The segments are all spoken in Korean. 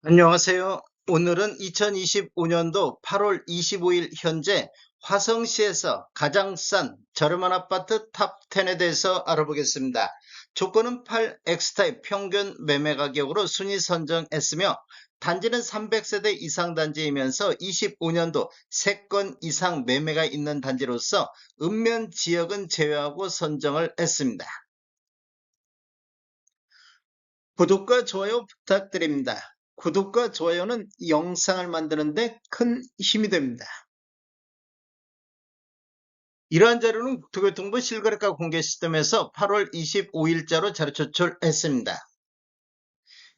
안녕하세요. 오늘은 2025년도 8월 25일 현재 화성시에서 가장 싼 저렴한 아파트 탑 10에 대해서 알아보겠습니다. 조건은 8X타입 평균 매매 가격으로 순위 선정했으며 단지는 300세대 이상 단지이면서 25년도 3건 이상 매매가 있는 단지로서 읍면 지역은 제외하고 선정을 했습니다. 구독과 좋아요 부탁드립니다. 구독과 좋아요는 영상을 만드는데 큰 힘이 됩니다. 이러한 자료는 국토교통부 실거래가 공개 시스템에서 8월 25일자로 자료 제출했습니다.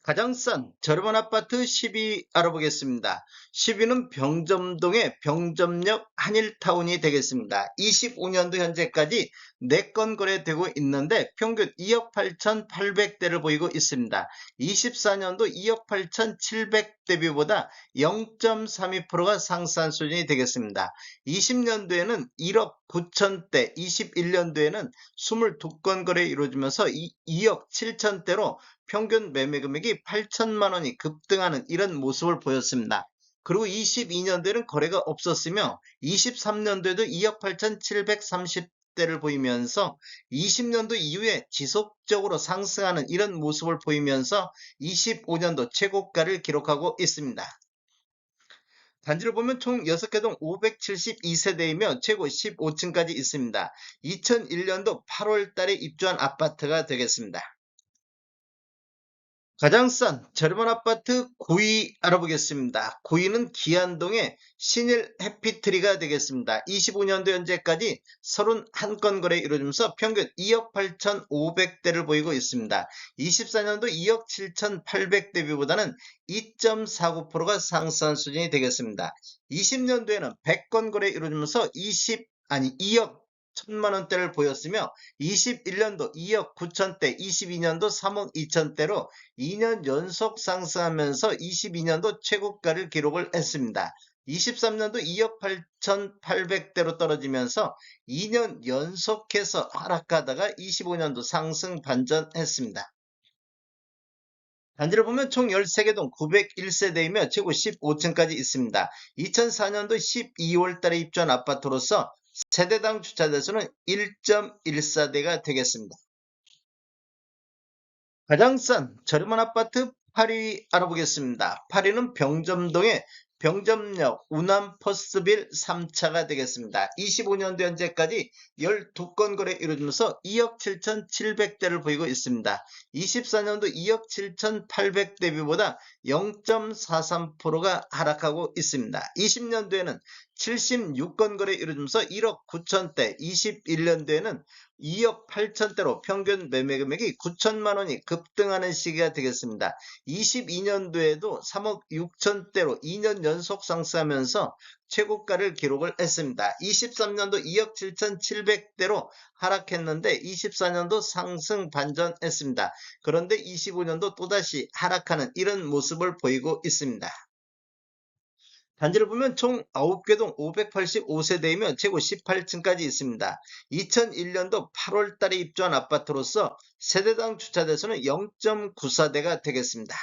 가장 싼 저렴한 아파트 10위 알아보겠습니다. 10위는 병점동의 병점역 한일타운이 되겠습니다. 25년도 현재까지 4건 거래되고 있는데 평균 2억 8,800대를 보이고 있습니다. 24년도 2억 8,700대비보다 0.32%가 상승한 수준이 되겠습니다. 20년도에는 1억 9천대, 21년도에는 22건 거래 이루어지면서 2억 7천대로 평균 매매 금액이 8천만 원이 급등하는 이런 모습을 보였습니다. 그리고 22년도에는 거래가 없었으며 23년도에도 2억 8,730대를 보이면서 20년도 이후에 지속적으로 상승하는 이런 모습을 보이면서 25년도 최고가를 기록하고 있습니다. 단지를 보면 총 6개 동 572세대이며 최고 15층까지 있습니다. 2001년도 8월 달에 입주한 아파트가 되겠습니다. 가장 싼 저렴한 아파트 9위 알아보겠습니다. 9위는 기안동의 신일 해피트리가 되겠습니다. 25년도 현재까지 31건 거래 이루어지면서 평균 2억 8,500대를 보이고 있습니다. 24년도 2억 7,800대비보다는 2.49%가 상승한 수준이 되겠습니다. 20년도에는 100건 거래 이루어지면서 2억 1천만 원대를 보였으며 21년도 2억 9천대, 22년도 3억 2천대로 2년 연속 상승하면서 22년도 최고가를 기록을 했습니다. 23년도 2억 8,800대로 떨어지면서 2년 연속해서 하락하다가 25년도 상승 반전했습니다. 단지를 보면 총 13개 동 901세대이며 최고 15층까지 있습니다. 2004년도 12월 달에 입주한 아파트로서 세대당 주차대수는 1.14대가 되겠습니다. 가장 싼 저렴한 아파트 8위 알아보겠습니다. 8위는 병점동의 병점역 우남 퍼스트빌 3차가 되겠습니다. 25년도 현재까지 12건 거래 이루어지면서 2억 7,700대를 보이고 있습니다. 24년도 2억 7,800대비보다 0.43%가 하락하고 있습니다. 20년도에는 76건 거래 이루어지면서 1억 9천대, 21년도에는 2억 8천대로 평균 매매 금액이 9천만 원이 급등하는 시기가 되겠습니다. 22년도에도 3억 6천대로 2년 연속 상승하면서 최고가를 기록을 했습니다. 23년도 2억 7,700대로 하락했는데 24년도 상승 반전했습니다. 그런데 25년도 또다시 하락하는 이런 모습을 보이고 있습니다. 단지를 보면 총 9개 동 585세대이며 최고 18층까지 있습니다. 2001년도 8월 달에 입주한 아파트로서 세대당 주차대수는 0.94대가 되겠습니다.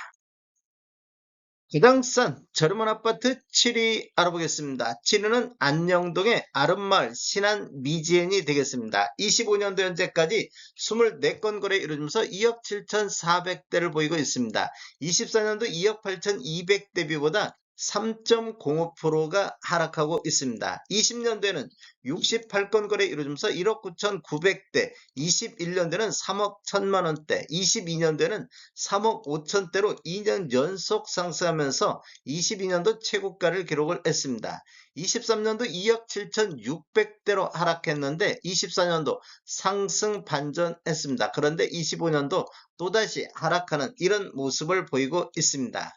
가장 싼 저렴한 아파트 7위 알아보겠습니다. 7위는 안녕동의 아름마을 신안 미지엔이 되겠습니다. 25년도 현재까지 24건 거래 이루어지면서 2억 7,400대를 보이고 있습니다. 24년도 2억 8,200대비보다 3.05%가 하락하고 있습니다. 20년도에는 68건 거래 이루어지면서 1억 9,900대, 21년도에는 3억 1천만 원대, 22년도에는 3억 5천대로 2년 연속 상승하면서 22년도 최고가를 기록을 했습니다. 23년도 2억 7,600대로 하락했는데 24년도 상승 반전했습니다. 그런데 25년도 또다시 하락하는 이런 모습을 보이고 있습니다.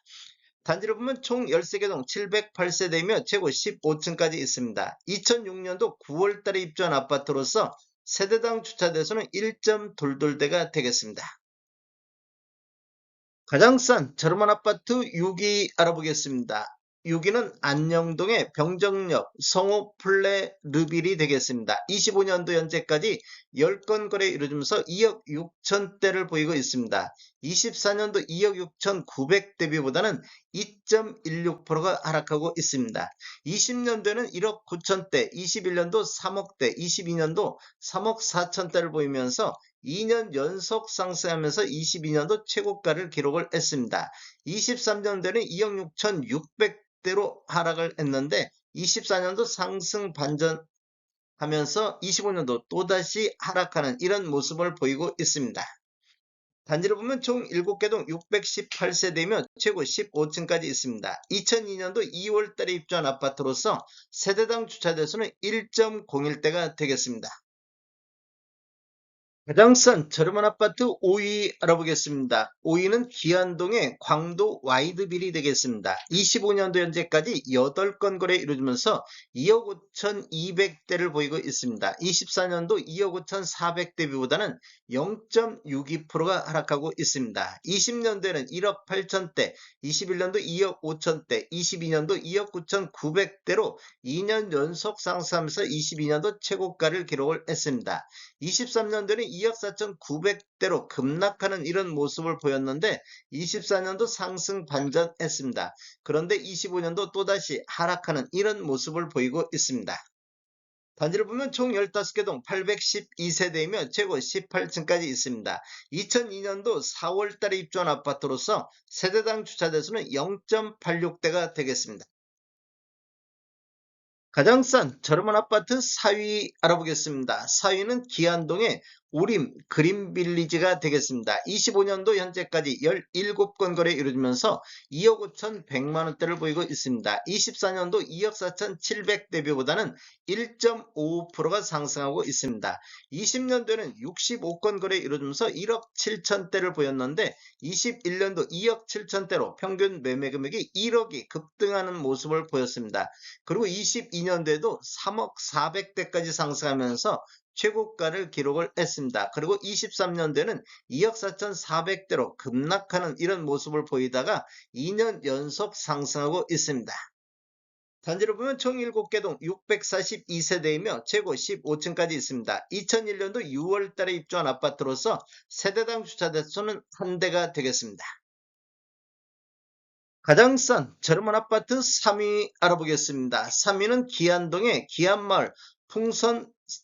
단지를 보면 총 13개 동 708세대이며 최고 15층까지 있습니다. 2006년도 9월 달에 입주한 아파트로서 세대당 주차대수는 1.22대가 되겠습니다. 가장 싼 저렴한 아파트 6위 알아보겠습니다. 6위는 안녕동의 병정역 성호 플레르빌이 되겠습니다. 25년도 현재까지 10건 거래 이루어지면서 2억 6천대를 보이고 있습니다. 24년도 2억 6,900 대비보다는 2.16%가 하락하고 있습니다. 20년도에는 1억 9천대, 21년도 3억대, 22년도 3억 4천대를 보이면서 2년 연속 상승하면서 22년도 최고가를 기록을 했습니다. 23년도에는 2억 6,600대로 하락을 했는데 24년도 상승 반전하면서 25년도 또다시 하락하는 이런 모습을 보이고 있습니다. 단지를 보면 총 7개 동 618세대이며 최고 15층까지 있습니다. 2002년도 2월달에 입주한 아파트로서 세대당 주차대수는 1.01대가 되겠습니다. 가장 싼 저렴한 아파트 5위 알아보겠습니다. 5위는 기안동의 광도 와이드빌이 되겠습니다. 25년도 현재까지 8건 거래 이루어지면서 2억 5,200대를 보이고 있습니다. 24년도 2억 5,400대비보다는 0.62%가 하락하고 있습니다. 20년도에는 1억 8천대, 21년도 2억 5천대, 22년도 2억 9,900대로 2년 연속 상승하면서 22년도 최고가를 기록을 했습니다. 23년도에는 2억 4,900대로 급락하는 이런 모습을 보였는데 24년도 상승 반전했습니다. 그런데 25년도 또다시 하락하는 이런 모습을 보이고 있습니다. 단지를 보면 총 15개 동 812세대이며 최고 18층까지 있습니다. 2002년도 4월달에 입주한 아파트로서 세대당 주차대수는 0.86대가 되겠습니다. 가장 싼 저렴한 아파트 4위 알아보겠습니다. 4위는 기안동의 우림 그린빌리지가 되겠습니다. 25년도 현재까지 17건 거래 이루어지면서 2억 5,100만원대를 보이고 있습니다. 24년도 2억 4,700 대비보다는 1.55%가 상승하고 있습니다. 20년도에는 65건 거래 이루어지면서 1억 7천대를 보였는데 21년도 2억 7천대로 평균 매매 금액이 1억이 급등하는 모습을 보였습니다. 그리고 22년도에도 3억 400대까지 상승하면서 최고가를 기록을 했습니다. 그리고 23년도에는 2억 4,400대로 급락하는 이런 모습을 보이다가 2년 연속 상승하고 있습니다. 단지를 보면 총 7개 동 642세대이며 최고 15층까지 있습니다. 2001년도 6월달에 입주한 아파트로서 세대당 주차대수는 1대가 되겠습니다. 가장 싼 저렴한 아파트 3위 알아보겠습니다. 3위는 기안동의 기안마을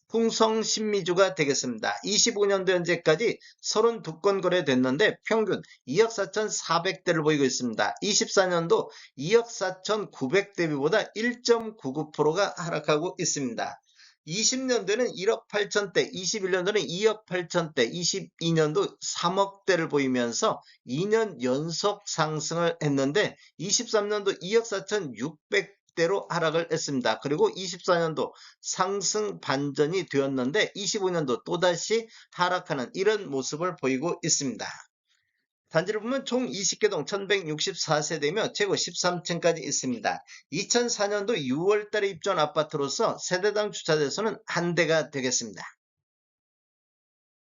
풍성신미주가 되겠습니다. 25년도 현재까지 32건 거래됐는데 평균 2억 4,400대를 보이고 있습니다. 24년도 2억 4,900대비보다 1.99%가 하락하고 있습니다. 20년도에는 1억 8천대, 21년도는 2억 8천대, 22년도 3억대를 보이면서 2년 연속 상승을 했는데 23년도 2억 4,600대로 하락을 했습니다. 그리고 24년도 상승 반전이 되었는데 25년도 또다시 하락하는 이런 모습을 보이고 있습니다. 단지를 보면 총 20개 동 1164세대이며 최고 13층까지 있습니다. 2004년도 6월달에 입주한 아파트로서 세대당 주차대수는 1대가 되겠습니다.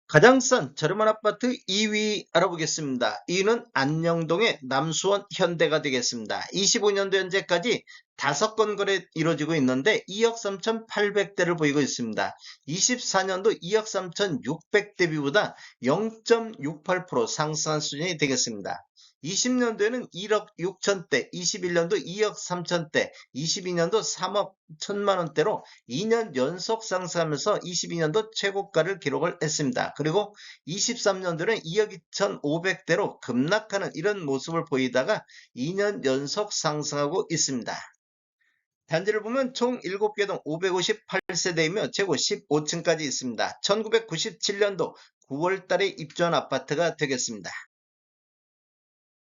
가장 싼 저렴한 아파트 2위 알아보겠습니다. 2위는 안녕동의 남수원 현대가 되겠습니다. 25년도 현재까지 5건 거래 이루어지고 있는데 2억 3,800대를 보이고 있습니다. 24년도 2억 3,600대비보다 0.68% 상승한 수준이 되겠습니다. 20년도에는 1억 6천대, 21년도 2억 3천대, 22년도 3억 1천만원대로 2년 연속 상승하면서 22년도 최고가를 기록을 했습니다. 그리고 23년도에는 2억 2,500대로 급락하는 이런 모습을 보이다가 2년 연속 상승하고 있습니다. 단지를 보면 총 7개 동 558세대이며 최고 15층까지 있습니다. 1997년도 9월달에 입주한 아파트가 되겠습니다.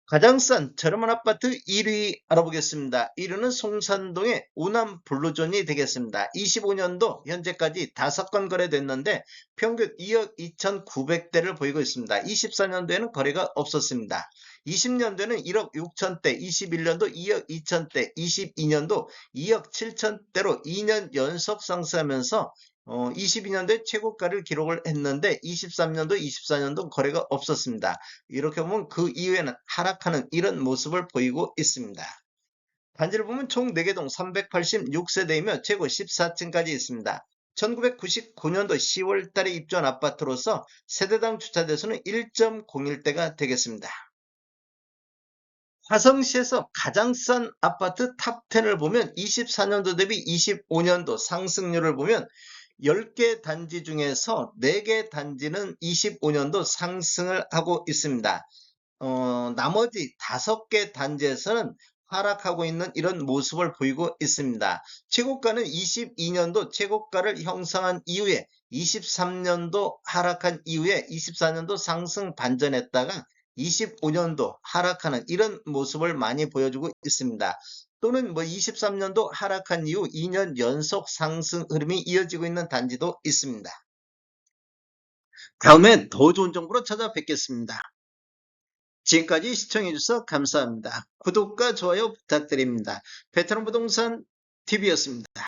가장 싼 저렴한 아파트 1위 알아보겠습니다. 1위는 송산동의 우남 블루존이 되겠습니다. 25년도 현재까지 5건 거래됐는데 평균 2억 2,900대를 보이고 있습니다. 24년도에는 거래가 없었습니다. 20년도에는 1억 6천대, 21년도 2억 2천대, 22년도 2억 7천대로 2년 연속 상승하면서 22년도에 최고가를 기록을 했는데 23년도, 24년도 거래가 없었습니다. 이렇게 보면 그 이후에는 하락하는 이런 모습을 보이고 있습니다. 단지를 보면 총 4개 동 386세대이며 최고 14층까지 있습니다. 1999년도 10월 달에 입주한 아파트로서 세대당 주차 대수는 1.01대가 되겠습니다. 화성시에서 가장 싼 아파트 탑10을 보면 24년도 대비 25년도 상승률을 보면 10개 단지 중에서 4개 단지는 25년도 상승을 하고 있습니다. 나머지 5개 단지에서는 하락하고 있는 이런 모습을 보이고 있습니다. 최고가는 22년도 최고가를 형성한 이후에 23년도 하락한 이후에 24년도 상승 반전했다가 25년도 하락하는 이런 모습을 많이 보여주고 있습니다. 또는 23년도 하락한 이후 2년 연속 상승 흐름이 이어지고 있는 단지도 있습니다. 다음에 더 좋은 정보로 찾아뵙겠습니다. 지금까지 시청해주셔서 감사합니다. 구독과 좋아요 부탁드립니다. 베테랑 부동산 TV였습니다.